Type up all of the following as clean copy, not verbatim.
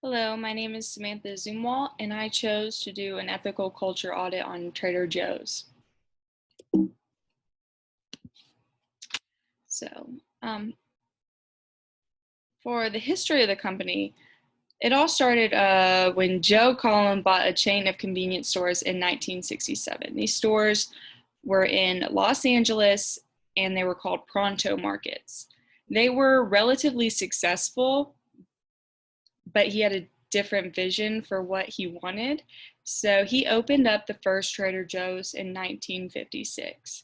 Hello, my name is Samantha Zumwalt, and I chose to do an ethical culture audit on Trader Joe's. So, um, for the history of the company, it all started when Joe Collum bought a chain of convenience stores in 1967. These stores were in Los Angeles, and they were called Pronto Markets. They were relatively successful, but he had a different vision for what he wanted. So he opened up the first Trader Joe's in 1956.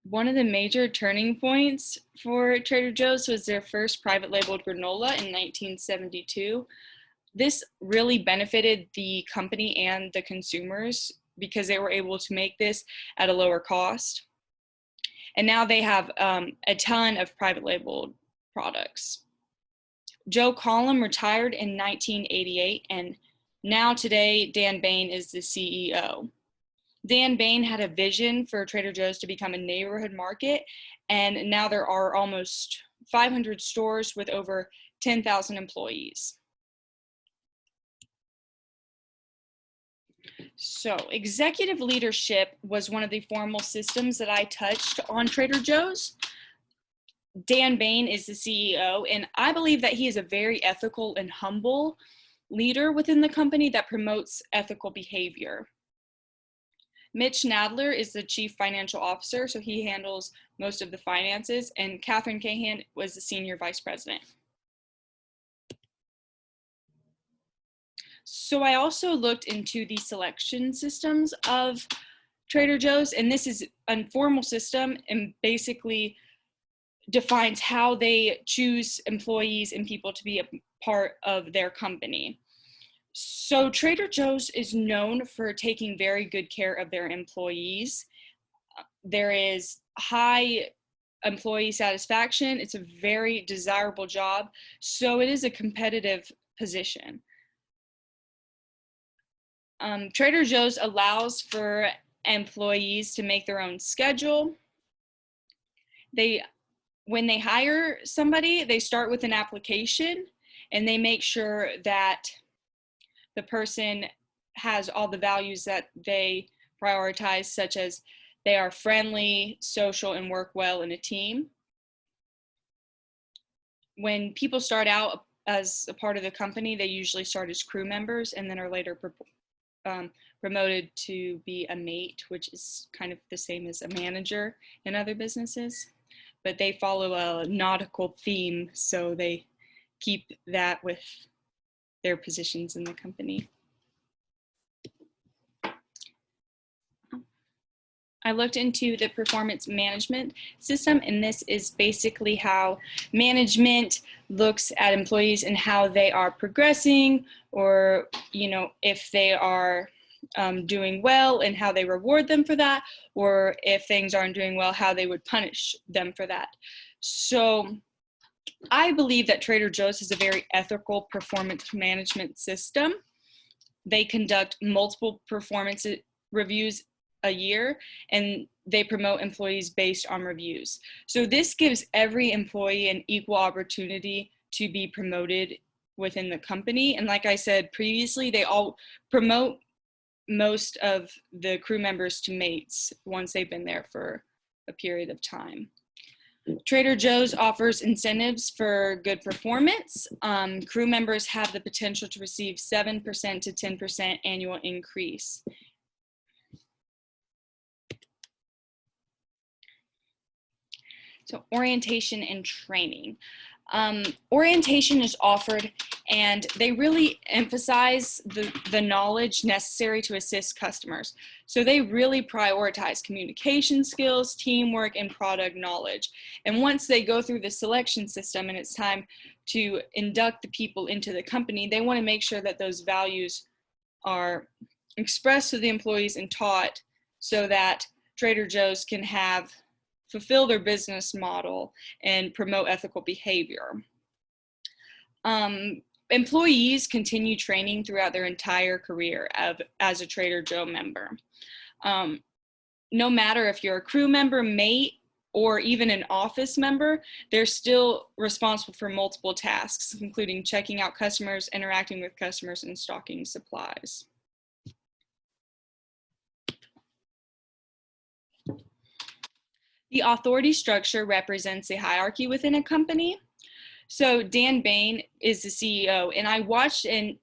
One of the major turning points for Trader Joe's was their first private labeled granola in 1972. This really benefited the company and the consumers because they were able to make this at a lower cost. And now they have a ton of private labeled products. Joe Collum retired in 1988, and now today Dan Bain is the CEO. Dan Bain had a vision for Trader Joe's to become a neighborhood market, and now there are almost 500 stores with over 10,000 employees. So, executive leadership was one of the formal systems that I touched on Trader Joe's. Dan Bain is the CEO, and I believe that he is a very ethical and humble leader within the company that promotes ethical behavior. Mitch Nadler is the chief financial officer, so he handles most of the finances, and Catherine Cahan was the senior vice president. So I also looked into the selection systems of Trader Joe's, and this is a formal system and basically defines how they choose employees and people to be a part of their company. So Trader Joe's is known for taking very good care of their employees. There is high employee satisfaction. It's a very desirable job, so it is a competitive position. Trader Joe's allows for employees to make their own schedule. When they hire somebody, they start with an application and they make sure that the person has all the values that they prioritize, such as they are friendly, social, and work well in a team. When people start out as a part of the company, they usually start as crew members and then are later promoted to be a mate, which is kind of the same as a manager in other businesses. But they follow a nautical theme, so they keep that with their positions in the company. I looked into the performance management system, and this is basically how management looks at employees and how they are progressing, or if they are doing well and how they reward them for that, or if things aren't doing well, how they would punish them for that. So I believe that Trader Joe's is a very ethical performance management system. They conduct multiple performance reviews a year, and they promote employees based on reviews. So this gives every employee an equal opportunity to be promoted within the company. And like I said previously, they all promote most of the crew members to mates once they've been there for a period of time. Trader Joe's offers incentives for good performance. Crew members have the potential to receive 7% to 10% annual increase. So orientation and training. Orientation is offered, and they really emphasize the knowledge necessary to assist customers. So they really prioritize communication skills, teamwork, and product knowledge. And once they go through the selection system and it's time to induct the people into the company, they want to make sure that those values are expressed to the employees and taught so that Trader Joe's can fulfill their business model and promote ethical behavior. Employees continue training throughout their entire career as a Trader Joe member. No matter if you're a crew member, mate, or even an office member, they're still responsible for multiple tasks, including checking out customers, interacting with customers, and stocking supplies. The authority structure represents a hierarchy within a company. So Dan Bain is the CEO, and I watched an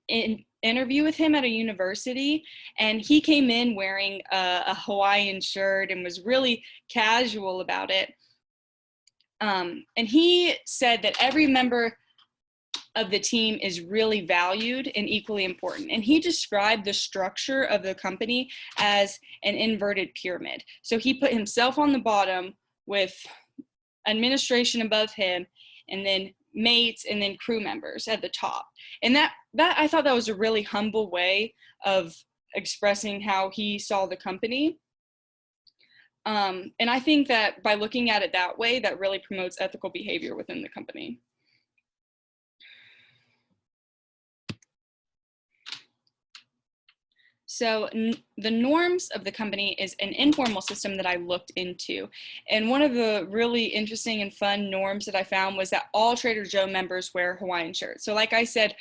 interview with him at a university, and he came in wearing a Hawaiian shirt and was really casual about it. And he said that every member of the team is really valued and equally important. And he described the structure of the company as an inverted pyramid. So he put himself on the bottom with administration above him, and then mates, and then crew members at the top. And that I thought that was a really humble way of expressing how he saw the company. And I think that by looking at it that way, that really promotes ethical behavior within the company. So the norms of the company is an informal system that I looked into. And one of the really interesting and fun norms that I found was that all Trader Joe members wear Hawaiian shirts. So like I said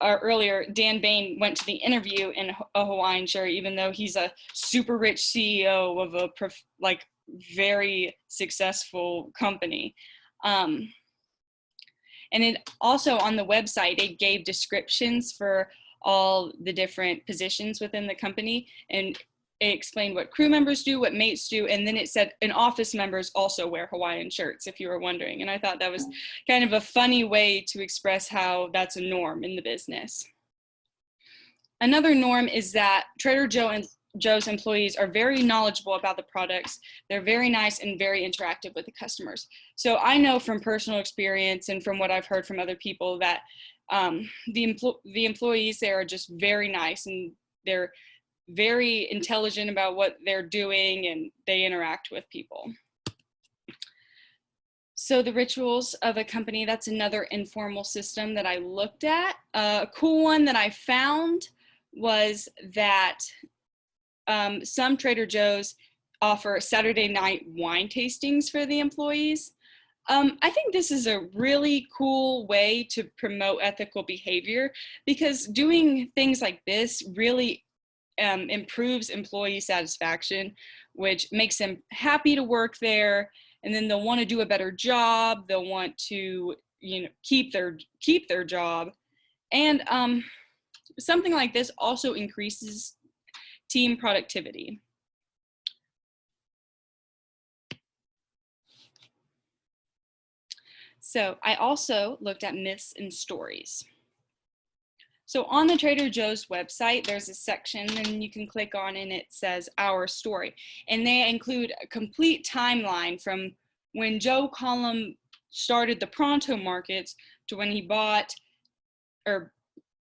earlier, Dan Bain went to the interview in a Hawaiian shirt, even though he's a super rich CEO of a very successful company. And it also on the website, it gave descriptions for all the different positions within the company, and it explained what crew members do, what mates do, and then it said and office members also wear Hawaiian shirts, if you were wondering. And I thought that was kind of a funny way to express how that's a norm in the business. Another norm is that Trader Joe's employees are very knowledgeable about the products. They're very nice and very interactive with the customers. So I know from personal experience and from what I've heard from other people that the employees there are just very nice, and they're very intelligent about what they're doing, and they interact with people. So the rituals of a company, that's another informal system that I looked at. A cool one that I found was that some Trader Joe's offer Saturday night wine tastings for the employees. I think this is a really cool way to promote ethical behavior, because doing things like this really improves employee satisfaction, which makes them happy to work there, and then they'll want to do a better job. They'll want to, keep their job, and something like this also increases team productivity. So I also looked at myths and stories. So on the Trader Joe's website, there's a section and you can click on, and it says Our Story. And they include a complete timeline from when Joe Collum started the Pronto Markets to when he bought or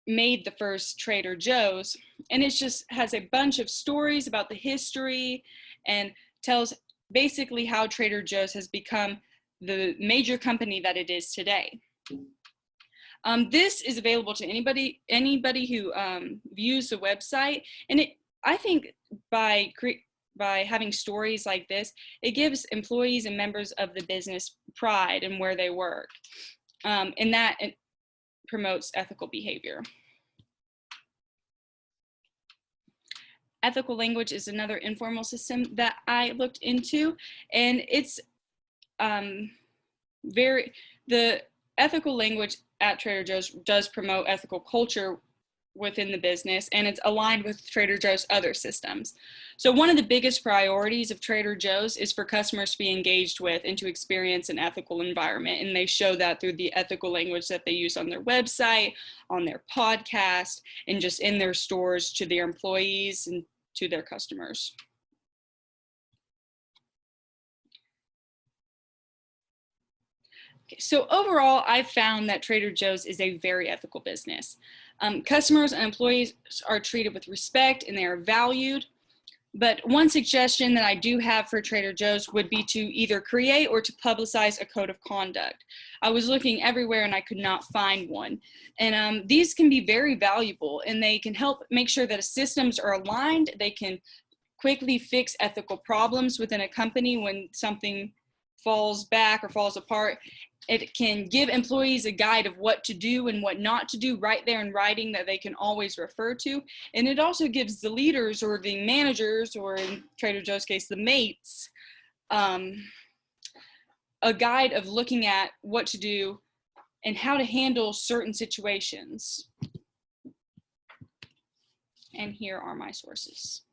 made the first Trader Joe's. And it just has a bunch of stories about the history and tells basically how Trader Joe's has become the major company that it is today. This is available to anybody who views the website, and I think by having stories like this, it gives employees and members of the business pride in where they work, and that it promotes ethical behavior. Ethical language is another informal system that I looked into, and it's the ethical language at Trader Joe's does promote ethical culture within the business, and it's aligned with Trader Joe's other systems. So one of the biggest priorities of Trader Joe's is for customers to be engaged with and to experience an ethical environment, and they show that through the ethical language that they use on their website, on their podcast, and just in their stores to their employees and to their customers. So overall, I've found that Trader Joe's is a very ethical business. Customers and employees are treated with respect and they are valued. But one suggestion that I do have for Trader Joe's would be to either create or to publicize a code of conduct. I was looking everywhere and I could not find one. And these can be very valuable, and they can help make sure that systems are aligned. They can quickly fix ethical problems within a company when something falls back or falls apart, it can give employees a guide of what to do and what not to do right there in writing that they can always refer to. And it also gives the leaders or the managers, or in Trader Joe's case, the mates, a guide of looking at what to do and how to handle certain situations. And here are my sources.